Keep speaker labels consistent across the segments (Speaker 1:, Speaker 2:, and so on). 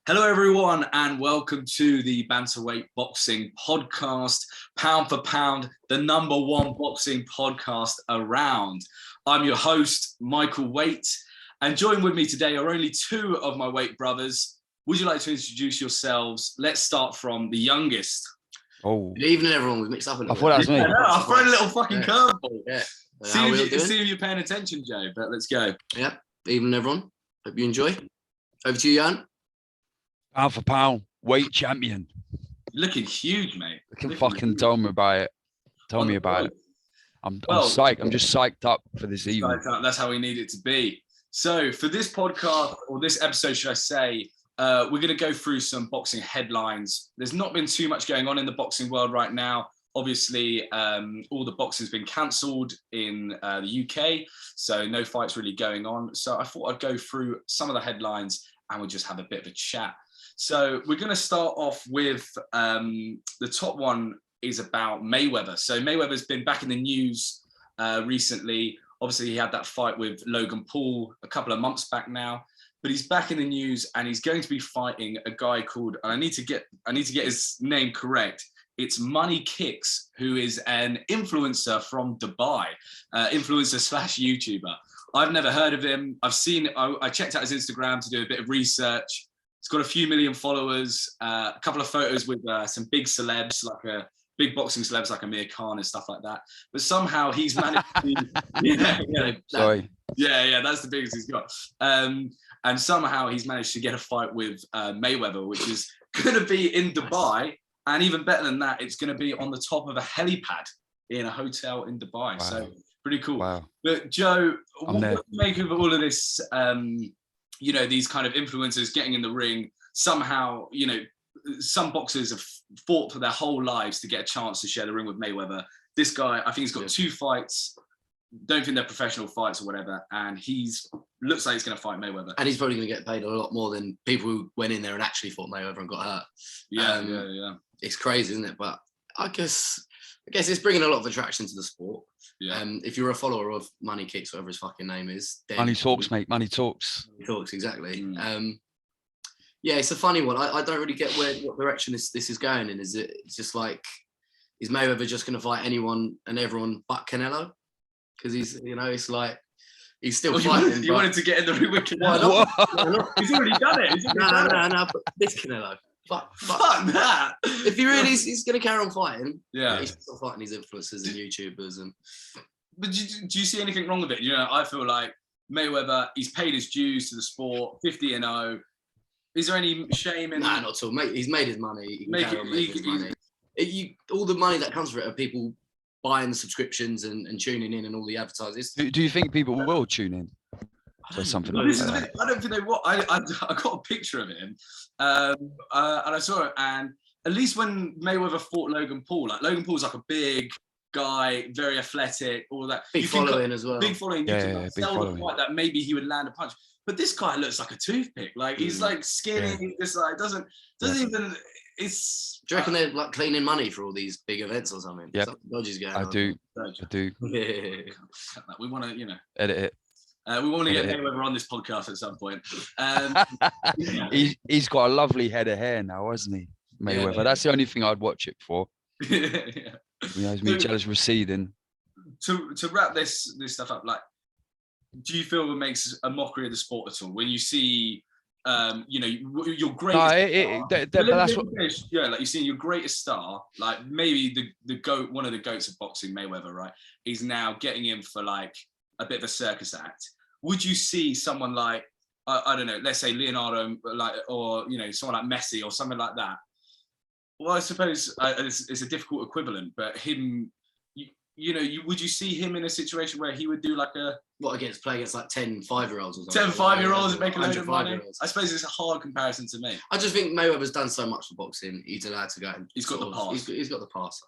Speaker 1: Hello, everyone, and welcome to the Bantamweight Boxing Podcast, pound for pound, the number one boxing podcast around. I'm your host, Michael Whyte, and joined with me today are only two of my Whyte brothers. Would you like to introduce yourselves? Let's start from the youngest.
Speaker 2: Oh,
Speaker 3: good evening, everyone. We've mixed up a little
Speaker 2: I thought that was me.
Speaker 1: I've thrown a little fucking curveball.
Speaker 3: Yeah.
Speaker 1: See if you're paying attention, Joe, but let's go.
Speaker 3: Yeah. Evening, everyone. Hope you enjoy. Over to you, Jan.
Speaker 2: Pound for pound, weight champion.
Speaker 1: You're looking huge, mate.
Speaker 2: Tell me about it. Tell me about it. I'm psyched. I'm just psyched up for this evening.
Speaker 1: That's how we need it to be. So for this podcast, or this episode, should I say, we're going to go through some boxing headlines. There's not been too much going on in the boxing world right now. Obviously, all the boxing's been cancelled in the UK, so no fights really going on. So I thought I'd go through some of the headlines and we'll just have a bit of a chat. So we're going to start off with the top one is about Mayweather. So Mayweather's been back in the news recently. Obviously, he had that fight with Logan Paul a couple of months back now, but he's back in the news and he's going to be fighting a guy called, I need to get his name correct. It's Money Kicks, who is an influencer from Dubai, influencer / YouTuber. I've never heard of him. I checked out his Instagram to do a bit of research. He's got a few million followers, a couple of photos with some big celebs, big boxing celebs like Amir Khan and stuff like that. But somehow he's managed to...
Speaker 2: Sorry.
Speaker 1: Yeah, that's the biggest he's got. And somehow he's managed to get a fight with Mayweather, which is going to be in Dubai. And even better than that, it's going to be on the top of a helipad in a hotel in Dubai. Wow. So pretty cool. Wow. But Joe, what do you make of all of this, these kind of influencers getting in the ring? Somehow, some boxers have fought for their whole lives to get a chance to share the ring with Mayweather. This guy, I think he's got 2 fights. Don't think they're professional fights or whatever. And looks like he's going to fight Mayweather.
Speaker 3: And he's probably going to get paid a lot more than people who went in there and actually fought Mayweather and got hurt.
Speaker 1: Yeah.
Speaker 3: It's crazy, isn't it? But I guess it's bringing a lot of attraction to the sport.
Speaker 1: Yeah.
Speaker 3: If you're a follower of Money Kicks, whatever his fucking name is.
Speaker 2: Money talks, mate. Money talks.
Speaker 3: Money talks, exactly. Yeah, it's a funny one. I don't really get what direction this is going in. It's just like, is Mayweather just going to fight anyone and everyone but Canelo? Because it's like, he's still fighting.
Speaker 1: You wanted to get in the ring with Canelo? He's already done it.
Speaker 3: No, but this Canelo. Fuck
Speaker 1: that.
Speaker 3: If he really is, he's going to carry on fighting.
Speaker 1: Yeah.
Speaker 3: He's still fighting these influencers and YouTubers.
Speaker 1: But do you see anything wrong with it? I feel like Mayweather, he's paid his dues to the sport, 50-0. Is there any shame in...
Speaker 3: Nah, not at all. He's made his money. He can carry on making his money. All the money that comes from it are people buying the subscriptions and tuning in and all the advertisers.
Speaker 2: Do you think people will tune in? So something like that.
Speaker 1: I don't think they will. I got a picture of him, and I saw it. And at least when Mayweather fought Logan Paul, Logan Paul's like a big guy, very athletic, all that.
Speaker 3: Big following as well.
Speaker 1: Big following.
Speaker 2: Yeah, big following.
Speaker 1: The fight that maybe he would land a punch. But this guy looks like a toothpick. He's like skinny. Yeah. Just doesn't even. It's.
Speaker 3: Do you reckon they're like cleaning money for all these big events or something?
Speaker 2: Yeah.
Speaker 3: Dodgy's going
Speaker 2: I
Speaker 3: on.
Speaker 2: do.
Speaker 3: Yeah.
Speaker 1: We want to,
Speaker 2: edit it.
Speaker 1: We want to get Mayweather on this podcast at some point.
Speaker 2: He's got a lovely head of hair now, hasn't he, Mayweather? Yeah. That's the only thing I'd watch it for.
Speaker 1: Yeah.
Speaker 2: Me jealous receding.
Speaker 1: To wrap this stuff up, do you feel it makes a mockery of the sport at all when you see, your greatest?
Speaker 2: That's what.
Speaker 1: Yeah, you see your greatest star, maybe the goat, one of the goats of boxing, Mayweather, right? He's now getting in for a bit of a circus act. Would you see someone like, I don't know, let's say Leonardo, or someone like Messi or something like that? Well, I suppose it's a difficult equivalent, but him, would you see him in a situation where he would do
Speaker 3: play against 10 5-year-olds or something?
Speaker 1: 10 5-year-olds and make a load of money? I suppose it's a hard comparison to me.
Speaker 3: I just think Mayweather's done so much for boxing. He's allowed to go.
Speaker 1: He's got the pass.
Speaker 3: He's got the pass.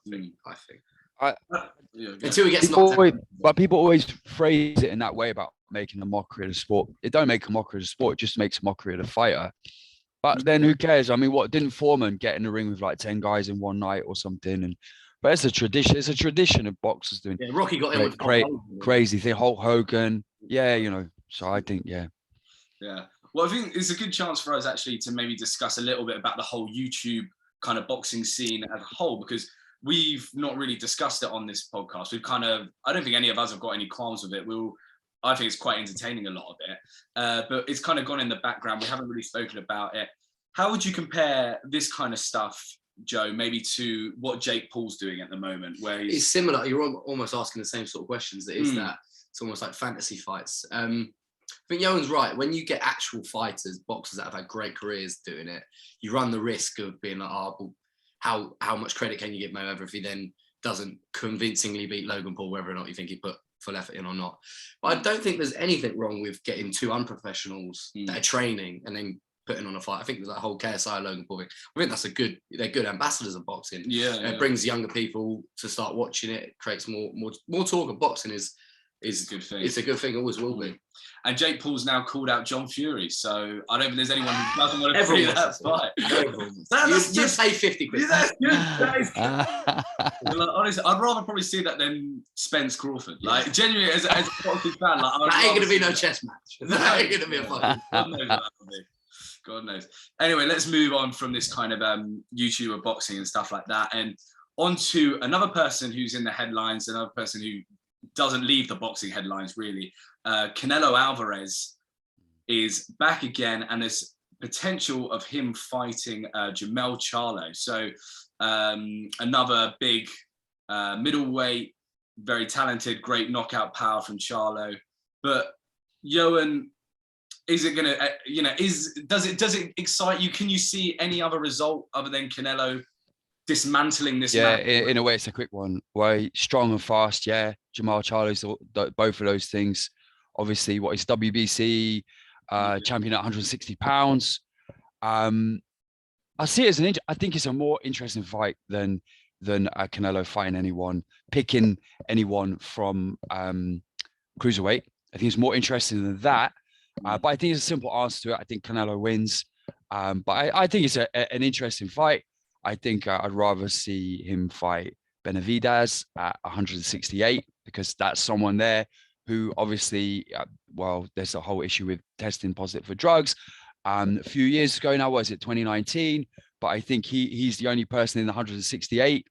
Speaker 3: I think.
Speaker 1: Until
Speaker 3: he gets knocked out.
Speaker 2: But people always phrase it in that way about making a mockery of the sport. It don't make a mockery of the sport. It just makes a mockery of the fighter. But then who cares? I mean, what didn't Foreman get in the ring with 10 guys in one night or something? But it's a tradition. It's a tradition of boxers doing.
Speaker 3: Yeah, Rocky got in with
Speaker 2: crazy thing. Hulk Hogan. Yeah, So I think,
Speaker 1: Yeah. Well, I think it's a good chance for us actually to maybe discuss a little bit about the whole YouTube kind of boxing scene as a whole, because we've not really discussed it on this podcast. We've I don't think any of us have got any qualms with it. I think it's quite entertaining, a lot of it, but it's kind of gone in the background. We haven't really spoken about it. How would you compare this kind of stuff, Joe, maybe to what Jake Paul's doing at the moment, where
Speaker 3: it's similar? You're almost asking the same sort of questions. That is that it's almost like fantasy fights. I think Johan's right. When you get actual fighters, boxers that have had great careers doing it, you run the risk of being like, oh, well, how much credit can you give Mayweather if he then doesn't convincingly beat Logan Paul, whether or not you think he put full effort in or not. But I don't think there's anything wrong with getting two unprofessionals that are training and then putting on a fight. I think there's that whole KSI Logan Paul thing. I think they're good ambassadors of boxing. It brings younger people to start watching it. It creates more talk of boxing is a good thing. It's a good thing, always will be.
Speaker 1: And Jake Paul's now called out John Fury, so I don't think there's anyone who doesn't want to see that fight.
Speaker 3: You pay 50 quid.
Speaker 1: Honestly, I'd rather probably see that than Spence Crawford. Like, genuinely, as a boxing fan, like,
Speaker 3: that ain't gonna be no chess match. That ain't gonna be a fight.
Speaker 1: God knows what that will be. God knows. Anyway, let's move on from this kind of YouTuber boxing and stuff like that, and on to another person who's in the headlines, another person who doesn't leave the boxing headlines really. Canelo Alvarez is back again, and there's potential of him fighting Jermell Charlo. So another big middleweight, very talented, great knockout power from Charlo. But Johan, is it gonna, does it excite you? Can you see any other result other than Canelo dismantling this man?
Speaker 2: In a way, it's a quick one. Way strong and fast. Yeah, Jermell Charlo's both of those things. Obviously, what is WBC champion at 160 pounds. I see it as I think it's a more interesting fight than Canelo fighting anyone, picking anyone from cruiserweight. I think it's more interesting than that. But I think it's a simple answer to it. I think Canelo wins. But I think it's an interesting fight. I think I'd rather see him fight Benavidez at 168, because that's someone there who obviously, there's a whole issue with testing positive for drugs. A few years ago now, was it 2019? But I think he's the only person in the 168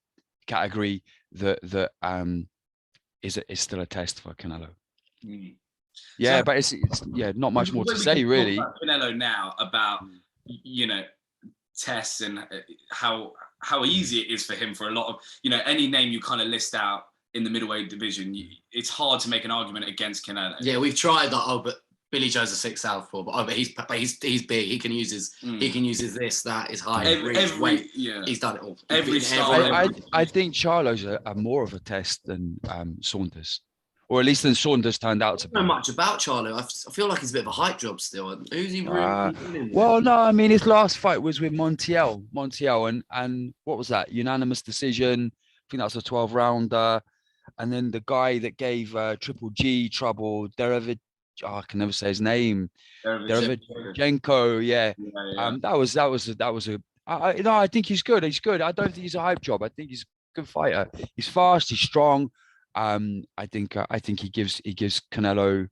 Speaker 2: category that is still a test for Canelo. Yeah, so, but it's not much more to say really.
Speaker 1: Canelo now about tests and how easy it is for him for a lot of any name you kind of list out in the middleweight division, it's hard to make an argument against Canelo.
Speaker 3: Yeah, we've tried that. But Billy Joe's a 6th southpaw, but he's big. He can use his this, that, his height, his weight. Yeah. He's done it all.
Speaker 2: I think Charlo's a more of a test than Saunders. Or at least than Saunders turned out to be.
Speaker 3: I don't know much about Charlo. I feel like he's a bit of a hype job still. Who's he really?
Speaker 2: Well, no, I mean, his last fight was with Montiel, and what was that? Unanimous decision. I think that was a 12-rounder. And then the guy that gave Triple G trouble, I can never say his name. Derevchenko, yeah. I think he's good. He's good. I don't think he's a hype job. I think he's a good fighter. He's fast. He's strong. I think he gives Canelo,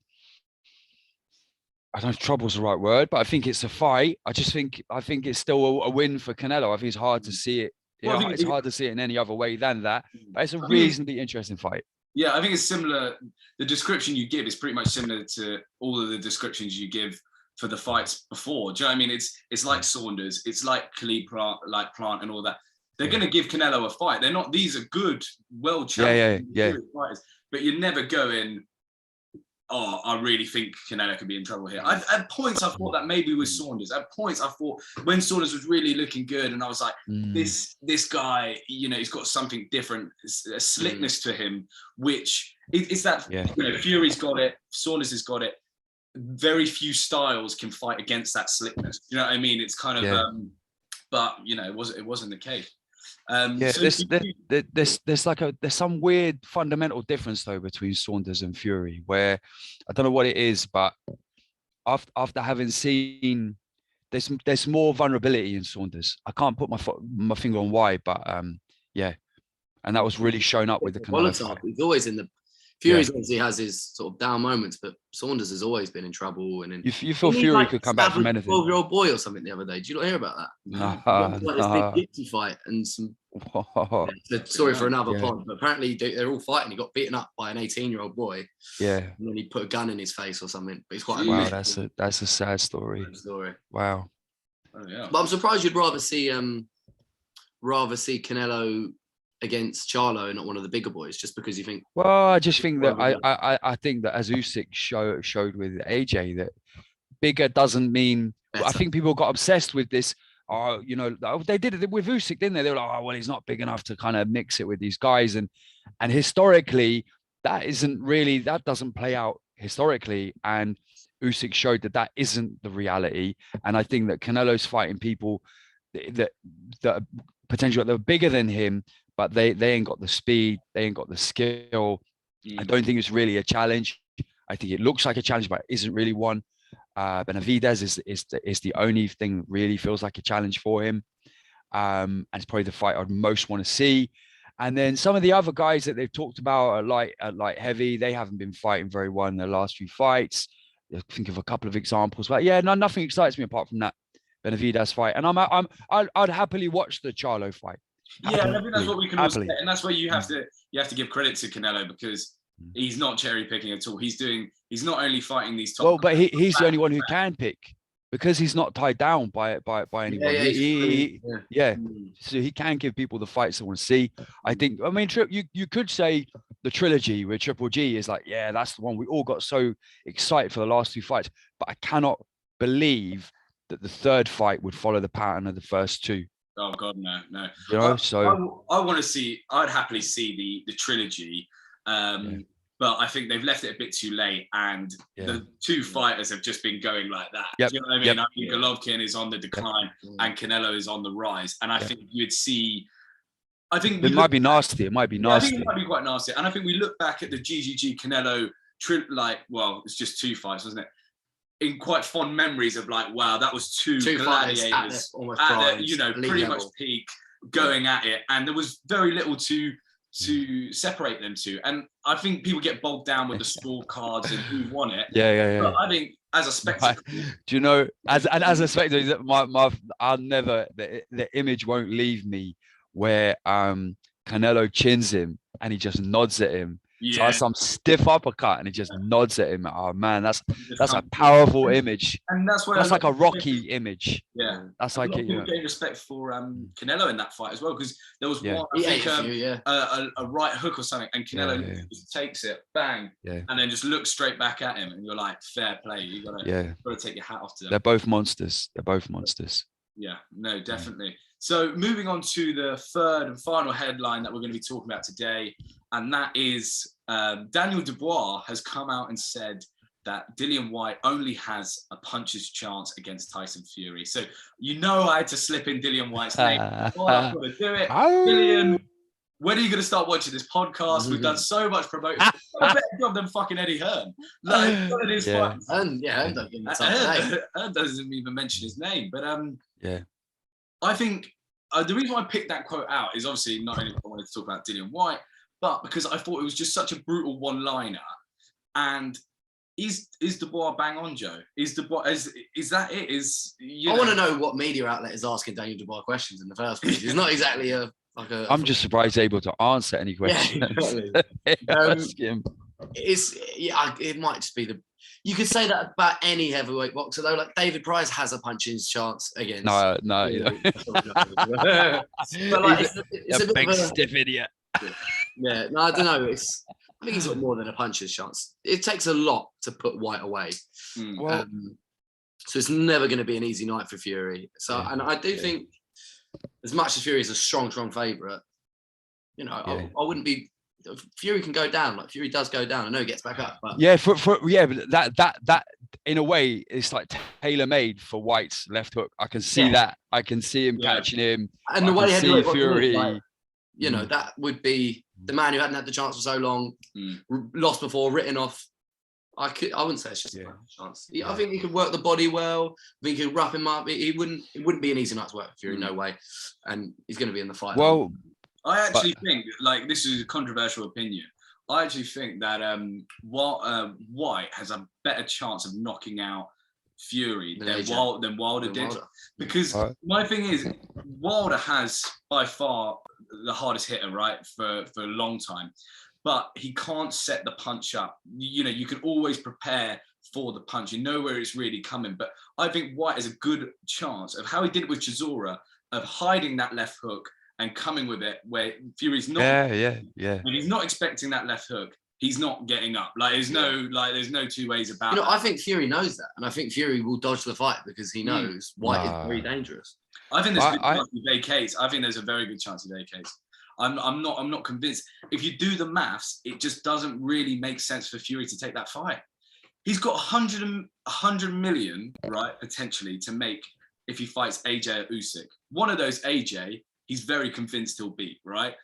Speaker 2: I don't know if trouble's the right word, but I think it's a fight. I think it's still a win for Canelo. I think it's hard to see it. It's hard to see it in any other way than that. But it's a reasonably interesting fight.
Speaker 1: Yeah, I think it's similar. The description you give is pretty much similar to all of the descriptions you give for the fights before. Do you know what I mean? It's like Saunders, it's like Khalid Plant and all that. They're going to give Canelo a fight. They're not. These are good, well-champion fighters. But you're never going, oh, I really think Canelo could be in trouble here. At points, I thought that maybe with Saunders. At points, I thought when Saunders was really looking good, and I was like, this guy, he's got something different, a slickness to him, which it's that. Fury's got it. Saunders has got it. Very few styles can fight against that slickness. You know what I mean? It's kind of, but it wasn't the case.
Speaker 2: There's some weird fundamental difference though between Saunders and Fury, where I don't know what it is, but after having seen there's more vulnerability in Saunders. I can't put my finger on why, but and that was really shown up with the Canelo.
Speaker 3: He's always in the Fury obviously has his sort of down moments, but Saunders has always been in trouble. And
Speaker 2: You feel Fury could come back from anything.
Speaker 3: 12-year-old boy or something the other day. Did you not hear about that? This big gypsy fight and some. The story for another pod, but apparently they're all fighting. He got beaten up by an 18-year-old boy.
Speaker 2: Yeah,
Speaker 3: and then he put a gun in his face or something. But it's quite
Speaker 2: that's a sad story. Wow.
Speaker 3: Oh, yeah. But I'm surprised you'd rather see Canelo against Charlo and not one of the bigger boys, just because you think.
Speaker 2: Well, I just think that I think that as Usyk showed with AJ, that bigger doesn't mean. Better. I think people got obsessed with this. You know, they did it with Usyk, didn't they? They were like, oh well, he's not big enough to kind of mix it with these guys, and historically, that doesn't play out historically, and Usyk showed that isn't the reality. And I think that Canelo's fighting people that potentially they're bigger than him, but they ain't got the speed, they ain't got the skill. I don't think it's really a challenge. I think it looks like a challenge, but it isn't really one. Benavidez is the only thing that really feels like a challenge for him. And it's probably the fight I'd most want to see. And then some of the other guys that they've talked about are light heavy. They haven't been fighting very well in their last few fights. I think of a couple of examples, but yeah, nothing excites me apart from that Benavidez fight. And I'd happily watch the Charlo fight.
Speaker 1: Yeah, and I think that's what we can all say, and that's where you have to give credit to Canelo, because he's not cherry picking at all. He's not only fighting these top.
Speaker 2: Well, but he's the only one who can pick, because he's not tied down by anyone. Yeah. So he can give people the fights they want to see. I think. I mean, you could say the trilogy with Triple G is like, yeah, that's the one we all got so excited for the last two fights. But I cannot believe that the third fight would follow the pattern of the first two.
Speaker 1: Oh God, no.
Speaker 2: You know, so
Speaker 1: I want to see. I'd happily see the trilogy, but I think they've left it a bit too late, and the two fighters have just been going like that.
Speaker 2: Yep.
Speaker 1: Do you know what I mean? I think Golovkin is on the decline, and Canelo is on the rise, and I think you'd see. I think
Speaker 2: it might be nasty. It might be nasty.
Speaker 1: I think it might be quite nasty, and I think we look back at the GGG Canelo it's just two fights, wasn't it? In quite fond memories of like, wow, that was two gladiators at their, pretty much peak, going at it, and there was very little to separate them two. And I think people get bogged down with the scorecards and who won it.
Speaker 2: Yeah.
Speaker 1: But I think as a spectacle,
Speaker 2: do you know, as a spectacle, I'll never the image won't leave me where Canelo chins him and he just nods at him. Yeah. So that's some stiff uppercut and he just nods at him. Oh man, that's a powerful image.
Speaker 1: And that's
Speaker 2: like a Rocky image.
Speaker 1: Yeah.
Speaker 2: That's like it.
Speaker 1: Getting respect for Canelo in that fight as well, because there was one, I think, a right hook or something, and Canelo just takes it, bang, and then just looks straight back at him, and you're like, fair play. You gotta take your hat off to them.
Speaker 2: They're both monsters.
Speaker 1: Yeah, no, definitely. So moving on to the third and final headline that we're going to be talking about today, and that is Daniel Dubois has come out and said that Dillian Whyte only has a puncher's chance against Tyson Fury. So I had to slip in Dillian Whyte's name. I've got to do it. Dillian, when are you going to start watching this podcast? We've done so much promoting. A better job than fucking Eddie Hearn. Hearn doesn't even mention his name. But I think the reason why I picked that quote out is obviously not only because I wanted to talk about Dillian Whyte, but because I thought it was just such a brutal one-liner. And is Dubois bang on, Joe? Is Dubois is that it? I
Speaker 3: want to know what media outlet is asking Daniel Dubois questions in the first place. It's not exactly
Speaker 2: I'm just surprised he's able to answer any questions.
Speaker 3: It might just be you could say that about any heavyweight boxer though. Like David Price has a punching chance against.
Speaker 2: No.
Speaker 3: But like, it's a
Speaker 2: big stiff idiot.
Speaker 3: Yeah, no, I don't know. I think he's got more than a puncher's chance. It takes a lot to put Whyte away. So it's never going to be an easy night for Fury. And I do think, as much as Fury is a strong favourite, I wouldn't be. Fury can go down. Like Fury does go down. I know he gets back up. But
Speaker 2: but that in a way it's like tailor made for Whyte's left hook. I can see that. I can see him catching him.
Speaker 3: And the way heavyweight Fury, that would be the man who hadn't had the chance for so long, lost before, written off. I wouldn't say it's just a chance. I think he could work the body well. I think he could wrap him up. It wouldn't be an easy night's work for Fury, no way. And he's going to be in the fight.
Speaker 2: Well,
Speaker 1: I actually think, like, this is a controversial opinion. I actually think that Whyte has a better chance of knocking out Fury than Wilder did. Because my thing is, Wilder has by far the hardest hitter, right, for a long time. But he can't set the punch up. You know, you can always prepare for the punch. You know where it's really coming. But I think Whyte has a good chance of how he did it with Chisora, of hiding that left hook and coming with it, where Fury's not. When he's not expecting that left hook, he's not getting up. Like there's no two ways about it.
Speaker 3: You know, I think Fury knows that, and I think Fury will dodge the fight because he knows Whyte is very dangerous.
Speaker 1: I think there's a good chance he vacates. I think there's a very good chance he vacates. I'm not convinced. If you do the maths, it just doesn't really make sense for Fury to take that fight. He's got 100 million, right, potentially to make if he fights AJ or Usyk. One of those AJ, he's very convinced he'll beat, right?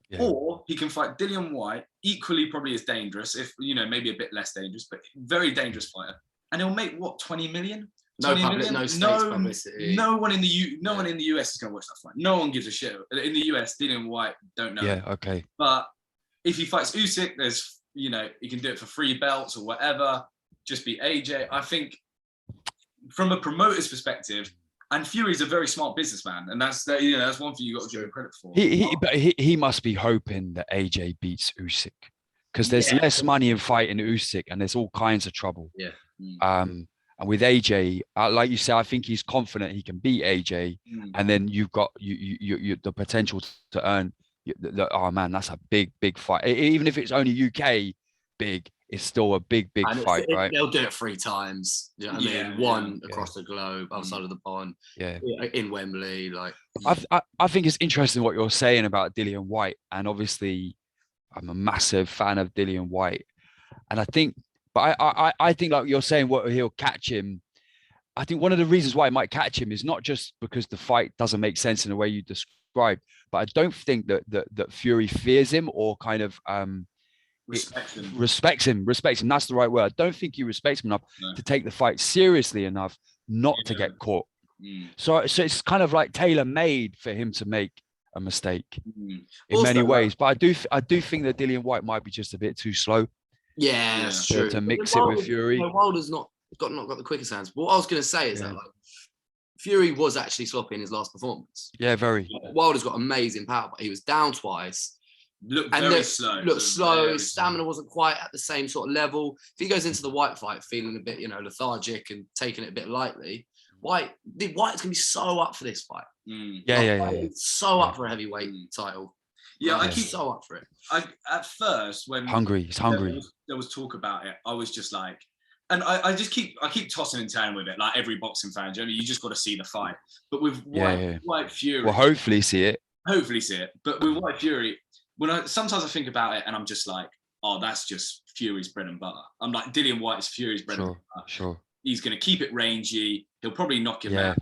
Speaker 1: Yeah. Or he can fight Dillian Whyte, equally probably as dangerous, if you know, maybe a bit less dangerous, but very dangerous fighter. And he'll make what, 20 million?
Speaker 3: No publicity.
Speaker 1: No one in the US is going to watch that fight. No one gives a shit. In the US, Dillian Whyte don't know.
Speaker 2: Yeah, okay.
Speaker 1: But if he fights Usyk, there's, you know, he can do it for 3 belts or whatever. Just be AJ. I think from a promoter's perspective, and Fury's a very smart businessman, and that's one thing you got to give him credit for.
Speaker 2: He must be hoping that AJ beats Usyk, because there's less money in fighting Usyk, and there's all kinds of trouble.
Speaker 3: Yeah.
Speaker 2: And with AJ, like you say, I think he's confident he can beat AJ, and then you've got you the potential to earn. Oh man, that's a big fight. Even if it's only UK big, it's still a big fight, right?
Speaker 3: They'll do it 3 times. You know what I mean? One across the globe, other side of the pond.
Speaker 2: Yeah,
Speaker 3: in Wembley. Like,
Speaker 2: I think it's interesting what you're saying about Dillian Whyte, and obviously, I'm a massive fan of Dillian Whyte, and I think. But I think, like you're saying, what he'll catch him. I think one of the reasons why he might catch him is not just because the fight doesn't make sense in the way you described, but I don't think that Fury fears him or kind of respects him. That's the right word. I don't think he respects him enough to take the fight seriously enough not to get caught. So it's kind of like tailor-made for him to make a mistake in many ways. But I do think that Dillian Whyte might be just a bit too slow.
Speaker 3: Yeah, that's true.
Speaker 2: To mix it with Fury.
Speaker 3: Wilder's not got the quickest hands. But what I was going to say is that like, Fury was actually sloppy in his last performance.
Speaker 2: Yeah, very.
Speaker 3: Wilder's got amazing power, but he was down twice.
Speaker 1: Looked very slow.
Speaker 3: Looked slow. His stamina wasn't quite at the same sort of level. If he goes into the Whyte fight feeling a bit, lethargic and taking it a bit lightly, Whyte's going to be so up for this fight. So up for a heavyweight title.
Speaker 1: Yeah, I keep
Speaker 3: so up for it.
Speaker 1: At first, when
Speaker 2: he's hungry.
Speaker 1: There was talk about it. I was just like, and I keep tossing and turning with it, like every boxing fan. You just got to see the fight. But with Whyte Fury,
Speaker 2: well, hopefully see it.
Speaker 1: But with Whyte Fury, sometimes I think about it, and I'm just like, oh, that's just Fury's bread and butter. I'm like, Dillian Whyte is Fury's bread and butter.
Speaker 2: Sure.
Speaker 1: He's going to keep it rangy. He'll probably knock him out.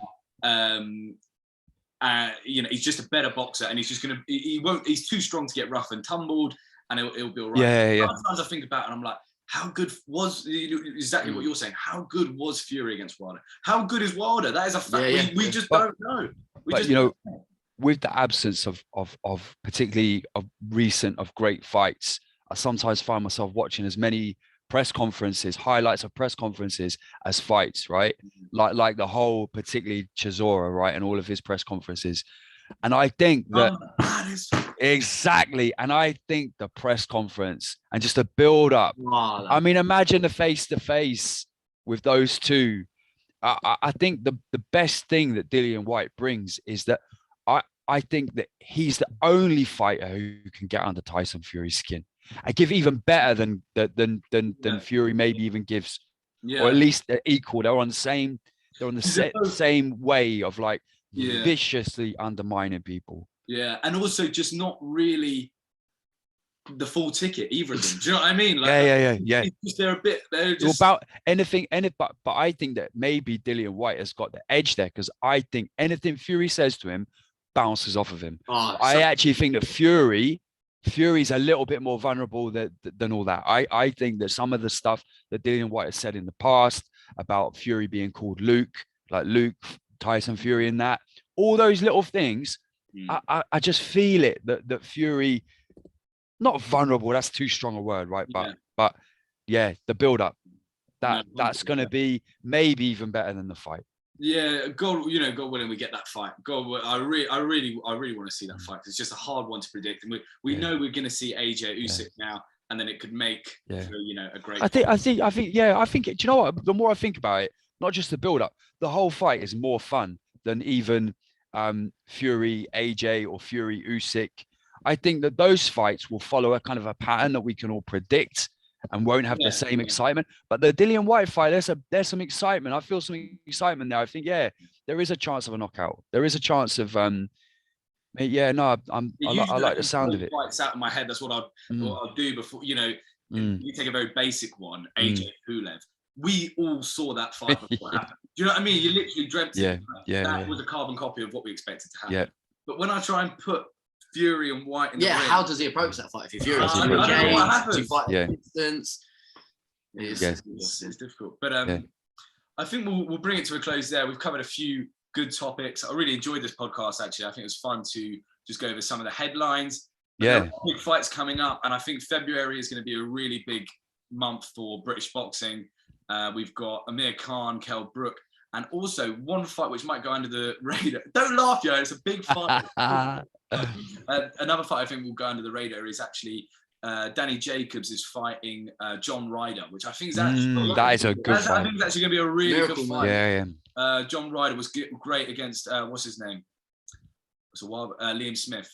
Speaker 1: He's just a better boxer, and he's too strong to get rough and tumbled, and he'll be all right. Sometimes I think about it and I'm like, how good was exactly what you're saying? How good was Fury against Wilder? How good is Wilder? That is a fact. We just don't know.
Speaker 2: With the absence of particularly of great fights, I sometimes find myself watching as many press conferences, highlights of press conferences as fights, right? Like the whole, particularly Chisora, right? And all of his press conferences. And I think that exactly. And I think the press conference and just the build up. Wow, I mean, imagine the face-to-face with those two. I think the best thing that Dillian Whyte brings is that I think that he's the only fighter who can get under Tyson Fury's skin. I give even better than Fury maybe even gives, or at least equal. They're on the same way of like viciously undermining people.
Speaker 1: Yeah, and also just not really the full ticket, either of them. Do you know what I mean? Like, they're just
Speaker 2: about anything. But I think that maybe Dillian Whyte has got the edge there, because I think anything Fury says to him bounces off of him. I actually think that Fury's a little bit more vulnerable than all that. I think that some of the stuff that Dillian Whyte has said in the past about Fury being called Luke, like Luke Tyson Fury, and that, all those little things, I just feel it that Fury not vulnerable. That's too strong a word, right? But yeah, the build up. That's going to be maybe even better than the fight.
Speaker 1: Yeah, God willing, we get that fight. I really want to see that fight. It's just a hard one to predict, and we know we're going to see AJ Usyk now, and then it could make a great.
Speaker 2: I think. Do you know what? The more I think about it, not just the build up, the whole fight is more fun than even Fury AJ or Fury Usyk. I think that those fights will follow a kind of a pattern that we can all predict and won't have the same excitement. But the Dillian Whyte fight, there's some excitement. I feel some excitement there. I think, there is a chance of a knockout. There is a chance of, I like the sound of it.
Speaker 1: Fights out of my head. That's what I'll do before, you take a very basic one, AJ Pulev. We all saw that fight before it happened. Do you know what I mean? You literally dreamt it. That was a carbon copy of what we expected to happen. Yeah. But when I try and put Fury and Whyte in the ring,
Speaker 3: how does he approach that fight? If you're Fury,
Speaker 1: I don't know what happens.
Speaker 3: Do you fight distance?
Speaker 1: It's difficult. But I think we'll bring it to a close there. We've covered a few good topics. I really enjoyed this podcast, actually. I think it was fun to just go over some of the headlines. Big fights coming up, and I think February is going to be a really big month for British boxing. We've got Amir Khan, Kell Brook, and also one fight which might go under the radar. Don't laugh, yo. It's a big fight. Another fight I think will go under the radar is actually Danny Jacobs is fighting John Ryder, which I think is actually
Speaker 2: that is a good fight.
Speaker 1: I think it's actually going to be a really good fight.
Speaker 2: Yeah.
Speaker 1: John Ryder was great against what's his name? It's a while. Liam Smith.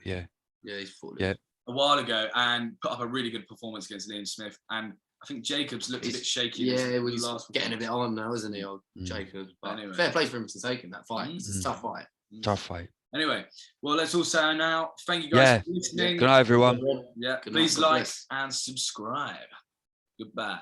Speaker 2: Yeah,
Speaker 3: he's fought
Speaker 2: a
Speaker 1: while ago and put up a really good performance against Liam Smith. And I think Jacobs looked a bit shaky.
Speaker 3: He's getting a bit on now, isn't he, old Jacobs? But anyway, fair play for him to take that fight. It's a tough fight.
Speaker 2: Tough fight.
Speaker 1: Anyway, well, let's all say now. Thank you guys for listening.
Speaker 2: Good night, everyone.
Speaker 1: Please like and subscribe. Goodbye.